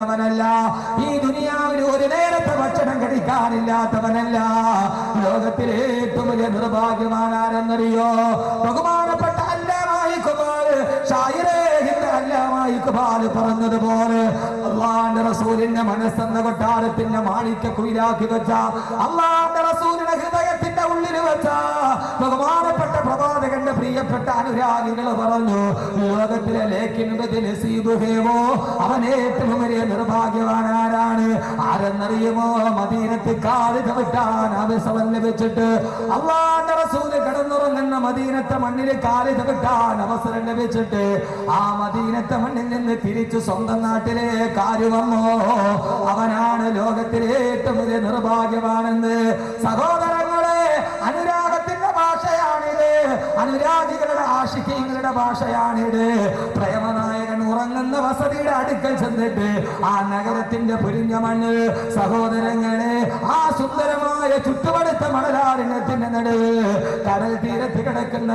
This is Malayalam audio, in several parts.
ല്ല ഈ ദുനിയാവിൽ ഒരു നേരത്തെ ഭക്ഷണം കഴിക്കാനില്ലാത്തവനല്ല. ലോകത്തിലെ ഏറ്റവും വലിയ നിർഭാഗ്യമാണ് ആരെന്നറിയോ? ബഹുമാനപ്പെട്ട പറഞ്ഞതുപോലെ അള്ളാന്റെ റസൂലിന്റെ മനസ്സെന്ന കൊട്ടാരത്തിന്റെ മാണിക്യ കുയിലാക്കി വെച്ച അള്ളാന്റെ റസൂലിന്റെ ഹൃദയത്തിന്റെ ഉള്ളിൽ വെച്ച ബഹുമാനപ്പെട്ട പ്രവാചകന്റെ പ്രിയപ്പെട്ട അനുരാഗികൾ പറഞ്ഞു, ലോകത്തിലെ ലേഖിനുബോ അവൻ ഏറ്റവും വലിയ നിർഭാഗ്യവാൻ ആരാണ്? ആരെന്നറിയുമോ? മദീനത്ത് കാല് ചവിട്ടാൻ അവസരം ലഭിച്ചിട്ട് അള്ളാന്റെ റസൂല് കിടന്നുറങ്ങുന്ന മദീനത്തെ മണ്ണിൽ കാല് ചവിട്ടാൻ അവസരം ലഭിച്ചിട്ട് ആ മദീനത്തെ മണ്ണിൽ നിന്ന് തിരിച്ചു സ്വന്തം നാട്ടിലെ കാര്യം വന്നോ അവനാണ് ലോകത്തിലെ ഏറ്റവും വലിയ നിർഭാഗ്യവാനെന്ന്. സഹോദരങ്ങളെ, അനുരാഗത്തിന്റെ ഭാഷയാണിത്, അനുരാഗികളുടെ ആശിക്കങ്ങളുടെ ഭാഷയാണിത്. പ്രേമനായകൻ ഉറങ്ങുന്ന വസതിയുടെ അടുക്കൽ ചെന്നിട്ട് ആ നഗരത്തിന്റെ പൊരിഞ്ഞ മണ്ണ്, സഹോദരങ്ങളെ, ആ സുന്ദരമായ ചുറ്റുപടുത്ത മണലാരണ്യത്തിന്റെ നടുവ് കടൽ തീരത്ത് കിടക്കുന്ന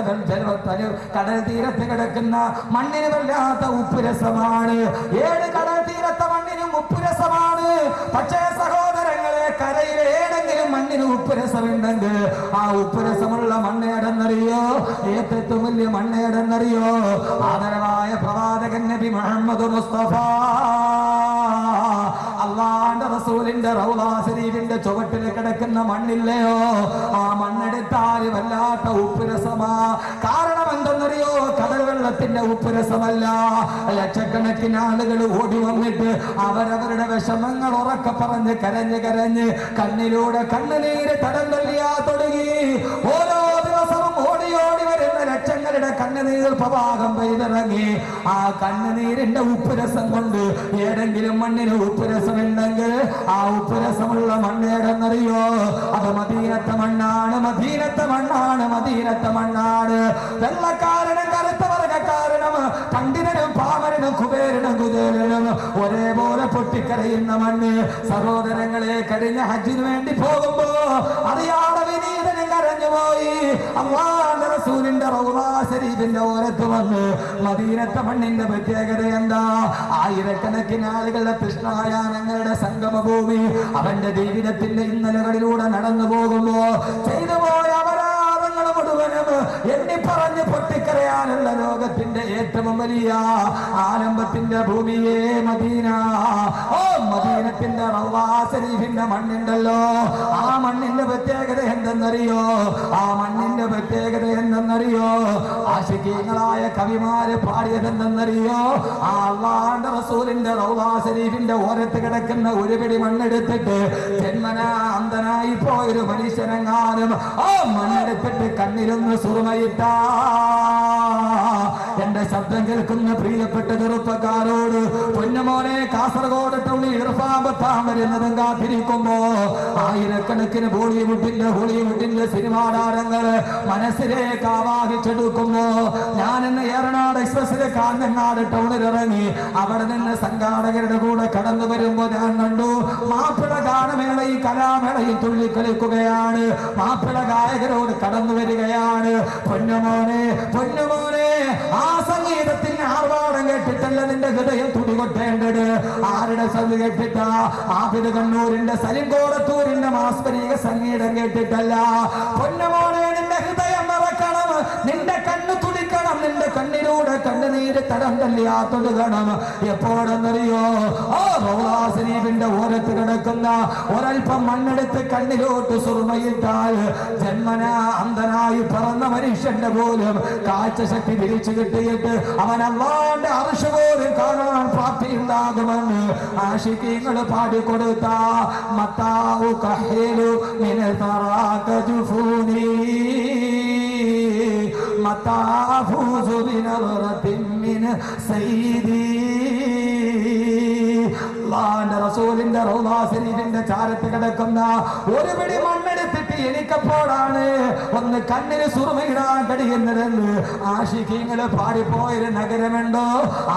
കടൽ തീരത്ത് കിടക്കുന്ന മണ്ണിന് വല്ലാത്ത ഉപ്പുരസമാണ്. 7 കടൽ തീരത്തെ മണ്ണിനും ഉപ്പുരസമാണ്. പക്ഷേ സഹോദരങ്ങളെ, കരയിലെ ഏതെങ്കിലും മണ്ണിന് ഉപ്പുരസമുണ്ടെങ്കിൽ ആ ഉപ്പുരസമുള്ള മണ്ണേടെന്നറിയോ? ഏറ്റവും വലിയ മണ്ണേടെന്നറിയോ? ആദരവായ പ്രവാചകൻ നബി മുഹമ്മദ് മുസ്തഫ അള്ളാന്റെ റസൂലിന്റെ റൗളാ ശരീഫിന്റെ ചുവട്ടിൽ കിടക്കുന്ന മണ്ണില്ലയോ? ആ മണ്ണെടുത്താൽ വല്ലാത്ത ഉപ്പുരസമാ. കാരണം എന്തെന്നറിയോ? കടൽ വെള്ളത്തിന്റെ ഉപ്പുരസമല്ല. ലക്ഷക്കണക്കിന് ആളുകൾ ഓടി വന്നിട്ട് അവരവരുടെ വിഷമങ്ങൾ ഉറക്കെ പറഞ്ഞ് കരഞ്ഞ് കരഞ്ഞ് കണ്ണിലൂടെ കണ്ണുനീര് തടം തള്ളിയാ തുടങ്ങി. ഓരോ ദിവസവും ഓടി ഓടി വരുന്ന ലക്ഷങ്ങളുടെ കണ്ണുനീർ പ്രവാഹം പെയ്തിറങ്ങി. ആ കണ്ണുനീരിന്റെ ഉപ്പുരസം കൊണ്ട് ഏതെങ്കിലും മണ്ണിന് ഉപ്പുരസമുണ്ടെങ്കിൽ ആ ഉപ്പുരസമുള്ള മണ്ണേടെന്നറിയോ? അത് മദീനത്തെ മണ്ണാണ്, മദീനത്തെ മണ്ണാണ്, മദീനത്തെ മണ്ണാണ്. വെള്ളക്കാരനും കറുത്ത വർഗക്കാരനും പണ്ഡിതനും പാമരനും കുബേരനും കുചേലനും ഒരേപോലെ പൊട്ടിക്കരയുന്ന മണ്ണ്. സഹോദരങ്ങളെ, കഴിഞ്ഞ ഹജ്ജിന് വേണ്ടി പോകുമ്പോ അറിയാതെ വിനീതനും കരഞ്ഞുപോയി. അല്ലാഹുവിന്റെ റസൂലിന്റെ റൗളാ ശരീഫിന്റെ ഓരത്ത് വന്ന് മദീനത്തെ മണ്ണിന്റെ പ്രത്യേകത എന്താ? ആയിരക്കണക്കിന് ആളുകളുടെ തൃഷ്ണായാനങ്ങളുടെ സംഗമഭൂമി. അവന്റെ ജീവിതത്തിന്റെ ഇന്നലകളിലൂടെ നടന്നു പോകുമ്പോ ചെയ്തു പോയ അപരാധങ്ങൾ മുഴുവനും എണ്ണി പറഞ്ഞ് പൊട്ടിക്കരയാനുള്ള ലോകത്തിന്റെ ഏറ്റവും വലിയ ആലംബത്തിന്റെ ഭൂമിയെ മദീന. ഓ, മദീനത്തിന്റെ റൗളാ ശരീഫിന്റെ മണ്ണുണ്ടല്ലോ, ആ മണ്ണിന്റെ പ്രത്യേകത എന്തെന്നറിയോ? ആ മണ്ണിന്റെ പ്രത്യേകത എന്തെന്നറിയോ? ആശികീങ്ങളായ കവിമാര് പാടിയതെന്തെന്നറിയോ? ആ അല്ലാഹുവിന്റെ റസൂലിന്റെ റൗളാ ശരീഫിന്റെ ഓരത്ത് കിടക്കുന്ന ഒരു പിടി മണ്ണെടുത്തിട്ട് ജന്മനാ അന്ധനായി പോയൊരു മനുഷ്യനെങ്ങാനും ആ മണ്ണെടുത്തിട്ട് കണ്ണിലൊന്ന് സുറുമയിട്ട എന്റെ ശബ്ദം കേൾക്കുന്ന പ്രിയപ്പെട്ട ചെറുപ്പക്കാരോട്, പൊന്നുമോനെ, കാസർഗോഡ് ടൗണിൽ ഇർഫാൻ വരുന്നതും കാത്തിരിക്കുമ്പോ ആയിരക്കണക്കിന് ഹോളിവുഡിന്റെ സിനിമാ താരങ്ങൾ മനസ്സിലേക്ക് ആവാഹിച്ചെടുക്കുമ്പോ ഞാനിന്ന് ഏറനാട് എക്സ്പ്രസിലെ കാഞ്ഞങ്ങാട് ടൗണിൽ ഇറങ്ങി അവിടെ നിന്ന് സംഘാടകരുടെ കൂടെ കടന്നു വരുമ്പോ ഞാൻ കണ്ടു മാപ്പിള ഗാനമേളയും കലാമേളയും തുള്ളിക്കളിക്കുകയാണ്. മാപ്പിള ഗായകരോട് കടന്നു വരികയാണ്. പൊന്നുമോനെ, പൊന്നുമോനെ, ആ സംഗീതത്തിന് ആർഭാടം കേട്ടിട്ടല്ല നിന്റെ ഹൃദയം തുടികൊട്ടേണ്ടത്. ആരുടെ സദ് കേട്ടിട്ട? ആബിദ് കണ്ണൂരിന്റെ, സലിം കോടത്തൂരിന്റെ മാസ്മരിക സംഗീതം കേട്ടിട്ടല്ല. പൊന്നുമോനെ, നിന്റെ ഹൃദയം നിറക്കണം, നിന്റെ കണ്ണ് തുടിക്കണം, നിന്റെ കണ്ണിലൂടെ കണ്ണുനീര് തടം തല്ലിയാ തൊടുകണം. എപ്പോഴെന്നറിയോ? ഓ, റൗളാ ശരീഫിന്റെ ഓരത്ത് കിടക്കുന്ന ഒരൽപ്പം മണ്ണെടുത്ത് കണ്ണിലോട്ട് സുറുമയിട്ടാൽ ജന്മനാ അന്ധനായി പറന്ന മനുഷ്യന്റെ പോലും കാഴ്ചശക്തി തിരിച്ചു കിട്ടിയിട്ട് അവൻ അല്ലാഹുവിന്റെ അർശ് പോലും കാണാൻ പ്രാപ്തിയുണ്ടാകുമെന്ന് ആശികീങ്ങൾ പാടിക്കൊടുത്ത മത്താഉ കഹീലു മിൻ തറാക ജുഫൂനി മത്താ അഫൂസു ബിനറത്തിൻ മിൻ സയ്യിദി. അല്ലാഹുവിന്റെ റസൂലിന്റെ റൗളാ ശരീഫിന്റെ ചാരത്ത് കിടക്കുന്ന ഒരു പിടി മണ്ണെടുത്തിട്ട് എനിക്കപ്പോഴാണ് ഒന്ന് കണ്ണിന് സുറുമയിടാൻ കഴിയുന്നതെന്ന് ആശികീങ്ങള് പാടിപ്പോയൊരു നഗരമുണ്ടോ?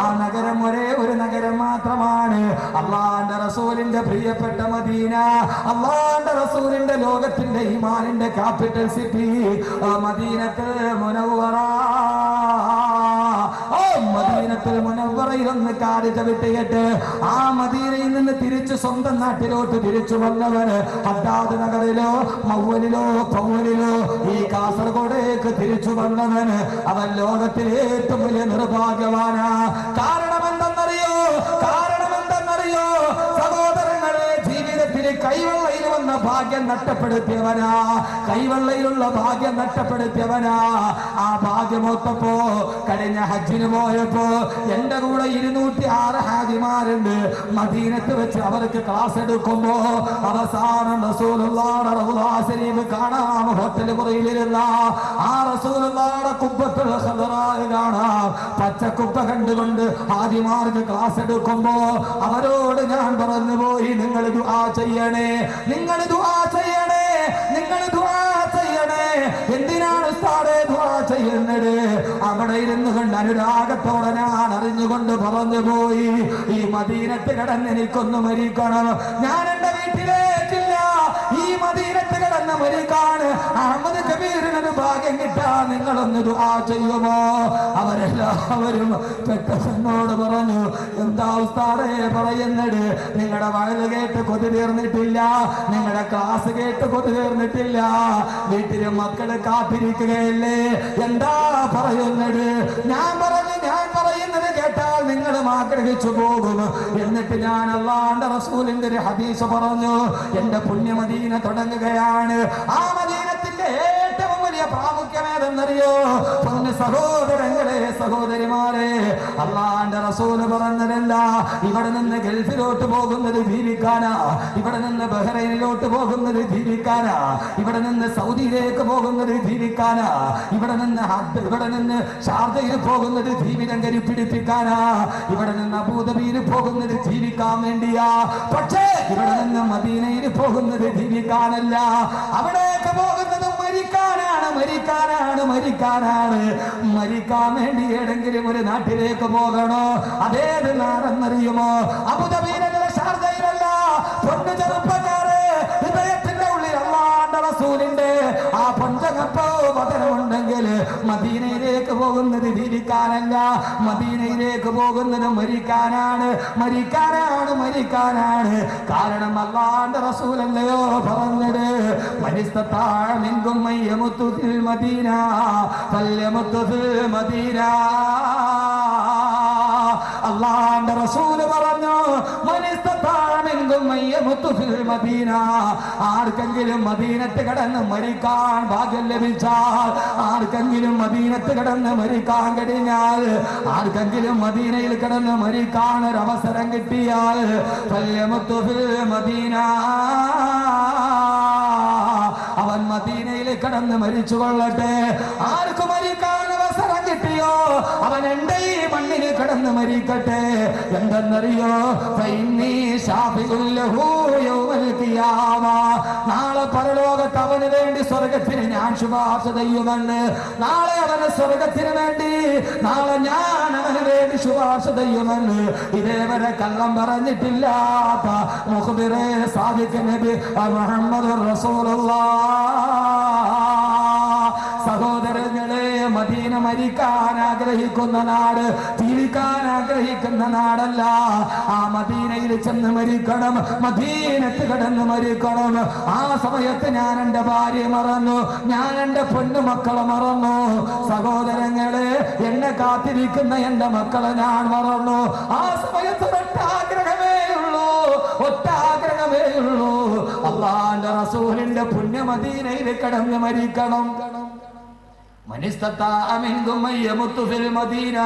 ആ നഗരം ഒരേ ഒരു നഗരം മാത്രമാണ്, അല്ലാഹുവിന്റെ റസൂലിന്റെ പ്രിയപ്പെട്ട മദീന. അല്ലാഹുവിന്റെ റസൂലിന്റെ ലോകത്തിന്റെ ഈമാനിന്റെ ക്യാപിറ്റൽ സിറ്റി മദീനത്തുൽ മുനവ്വറ. ഓ, മദീന മദീനത്തുൽ മുനവ്വറയിൽ ഒന്ന് കാല് ചവിട്ടിയിട്ട് ആ മദീനയിൽ നിന്ന് തിരിച്ചു സ്വന്തം നാട്ടിലോട്ട് തിരിച്ചു വന്നവന് ഹദ്ദാദ് നഗറിലോ മൗവലിലോ പൗവലിലോ ഈ കാസർഗോഡേക്ക് തിരിച്ചു വന്നവന് അവൻ ലോകത്തിലെ ഏറ്റവും വലിയ നിർഭാഗ്യവാനാ. കാരണം എന്തെന്നറിയോ? സഹോദരങ്ങളെ, ജീവിതത്തിൽ കൈവെള്ളയിൽ വന്ന ഭാഗ്യം നഷ്ടപ്പെടുത്തിയവനാ, കൈവെള്ളയിലുള്ള ഭാഗ്യം നഷ്ടപ്പെടുത്തിയവനാ. ആ ഭാഗ്യമൊത്തപ്പോ കഴിഞ്ഞ ഹജ്ജിന് പോയപ്പോ എന്റെ കൂടെ 206 ഹാജിമാരുണ്ട്. മദീനത്ത് വെച്ച് അവർക്ക് ക്ലാസ് എടുക്കുമ്പോ അവസാനം റസൂലുള്ളാഹിയുടെ റൗള ശരീഫ് കാണാം. ഹോട്ടൽ മുറിയിലിരുന്ന ആ റസൂലുള്ളാഹിയുടെ ഖുബ്ബത്തുൽ ഖദറാ കാണാം. പച്ചക്കുപ്പ കണ്ടുകൊണ്ട് ഹാജിമാർക്ക് ക്ലാസ് എടുക്കുമ്പോ അവരോട് ഞാൻ പറഞ്ഞു പോയി, നിങ്ങൾ ദുആ ചെയ്യണേ, നിങ്ങൾ ദുആ ചെയ്യണേ, നിങ്ങൾ ദുആ ചെയ്യണേ. എന്തിനാണ് ഉസ്താദേ ദുആ ചെയ്യുന്നത്? അവിടെ ഇരുന്നു കൊണ്ട് അനുരാഗത്തോടെ ഞാൻ അറിഞ്ഞുകൊണ്ട് പറഞ്ഞു പോയി, ഈ മദീനത്ത് കിടന്ന് എനിക്കൊന്ന് മരിക്കണം. ഞാൻ എന്റെ വീട്ടിലേക്കില്ല, ഈ മദീനത്ത് കിടന്ന് മരിക്കാൻ അഹമ്മദ് കബീറിനൊരു ഭാഗ്യം കിട്ടാൻ നിങ്ങളൊന്ന് ദുആ ചെയ്യുമോ? അവരെല്ലാവരും പെട്ടെന്നോട് പറഞ്ഞു, എന്താ ഉസ്താദേ പറയുന്നത്? നിങ്ങളുടെ വയല് കേട്ട് കൊതി തീർന്നിട്ടില്ല, നിങ്ങളുടെ ക്ലാസ് കേട്ട് കൊതി തീർന്നിട്ടില്ല, വീട്ടിലെ മക്കള് കാത്തിരിക്കുകയല്ലേ, എന്താ പറയുന്നത്? ഞാൻ പറയുന്നത് കേട്ടാൽ നിങ്ങൾ ആഗ്രഹിച്ചു പോകും. എന്നിട്ട് ഞാൻ അല്ലാഹുവിന്റെ റസൂലിന്റെ ഒരു ഹദീസ് പറഞ്ഞു. എന്റെ പുണ്യമദീന തുടങ്ങുകയാണ്. ആ മദീനത്തിന്റെ ഏറ്റവും വലിയ പ്രാമുഖ്യം ഏതെന്നറിയോ? പൊന്നു സഹോദരങ്ങളെ, സഹോദരിമാരെ, അല്ലാഹുവിന്റെ റസൂൽ പറഞ്ഞതല്ല, ഇവിടെ നിന്ന് ഗൾഫിലോട്ട് പോകുന്നത് ജീവിക്കാനാ, ഇവിടെ നിന്ന് ബഹ്റൈനിലോട്ട് പോകുന്നത് ജീവിക്കാനാ, ഇവിടെ നിന്ന് സൗദിയിലേക്ക് പോകുന്നത് ജീവിക്കാനാ, ഇവിടെ നിന്ന് ഷാർജയിൽ പോകുന്നത് ജീവിതം കരിപ്പിടിപ്പിക്കാനാ, ഇവിടെ നിന്ന് അബൂദബിയിൽ പോകുന്നത് ജീവിക്കാൻ വേണ്ടിയാ. പക്ഷേ ഇവിടെ നിന്ന് മദീനയിൽ പോകുന്നത് ജീവിക്കാനല്ല, അവിടേക്ക് പോകുന്നത് മരിക്കാൻ വേണ്ടി ഏതെങ്കിലും ഒരു നാട്ടിലേക്ക് പോകണോ? അതേത് നാടെന്നറിയുമോ? അബുദാബിയിലല്ല, ഷാർജയിലല്ല. പൊന്നു ചെറുപ്പക്കാരെ, ഹൃദയത്തിന്റെ ഉള്ളിൽ അല്ലാഹുവിന്റെ റസൂലിന്റെ ആ പഞ്ചകപ്പോ വചനമുണ്ടെങ്കിൽ മദീനയിലേക്ക് പോകുന്നത് ജീവിക്കാനല്ല, മദീനയിലേക്ക് പോകുന്നത് മരിക്കാനാണ്. കാരണം അല്ലാഹുവിന്റെ റസൂലല്ലയോ പറഞ്ഞത്, മനിസ്തതാഅ മിൻകും മയ്യമുതു ഫിൽ മദീന ഫൽയമുതു ഫിൽ മദീന. അല്ലാഹുവിന്റെ റസൂൽ പറഞ്ഞു, മനിസ്തതാഅ മിൻകും മയ്യമുതു ഫിൽ മദീന. ആർക്കെങ്കിലും മദീനത്ത് കിടന്ന് മരിക്കാൻ ഭാഗ്യം ലഭിച്ചാൽ, ആർക്കെങ്കിലും മദീനത്ത് കിടന്ന് മരിക്കാൻ കഴിഞ്ഞാൽ, ആർക്കെങ്കിലും മദീനയിൽ കിടന്ന് മരിക്കാൻ ഒരു അവസരം കിട്ടിയാൽ, ഫൽയമുതു ഫിൽ മദീന, അവൻ മദീനയിൽ കിടന്ന് മരിച്ചു കൊള്ളട്ടെ. ആർക്ക് മരിക്കാൻ അവസരം കിട്ടിയോ അവൻ എന്റെ ഈ മണ്ണിൽ കിടന്ന് മരിക്കട്ടെ. എന്തെന്നറിയോ? നാളെ പരലോകത്ത് അവന് വേണ്ടി സ്വർഗത്തിന് ഞാൻ ശുപാർശ ചെയ്യുമെന്ന്. നാളെ അവന് സ്വർഗത്തിന് വേണ്ടി, നാളെ ഞാൻ അവന് വേണ്ടി ശുപാർശ ചെയ്യുമെന്ന് ഇതേവരെ കള്ളം പറഞ്ഞിട്ടില്ലാത്ത മുഖ്ബിറെ സാദിഖ് നബി മുഹമ്മദ് റസൂലുള്ളാഹ്. സഹോദരങ്ങളെ, മദീന മരിക്കാൻ ആഗ്രഹിക്കുന്ന നാട്, ജീവിക്കാൻ ആഗ്രഹിക്കുന്ന നാടല്ല. ആ മദീനയിൽ ചെന്ന് മരിക്കണം, മദീനത്ത് കിടന്ന് മരിക്കണം. ആ സമയത്ത് ഞാൻ എന്റെ ഭാര്യയെ മറന്നു, ഞാൻ എന്റെ പൊന്നുമക്കളെ മറന്നു. സഹോദരങ്ങളെ, എന്നെ കാത്തിരിക്കുന്ന എന്റെ മക്കളെ ഞാൻ മറന്നു. ആ സമയത്ത് ഒറ്റ ആഗ്രഹമേ ഉള്ളൂ, അല്ലാഹുവിന്റെ റസൂലിന്റെ പുണ്യ മദീനയിൽ കിടന്ന് മരിക്കണം. മനിസ്തതാഅ മിൻകും മയ്യമുതു ഫിൽ മദീന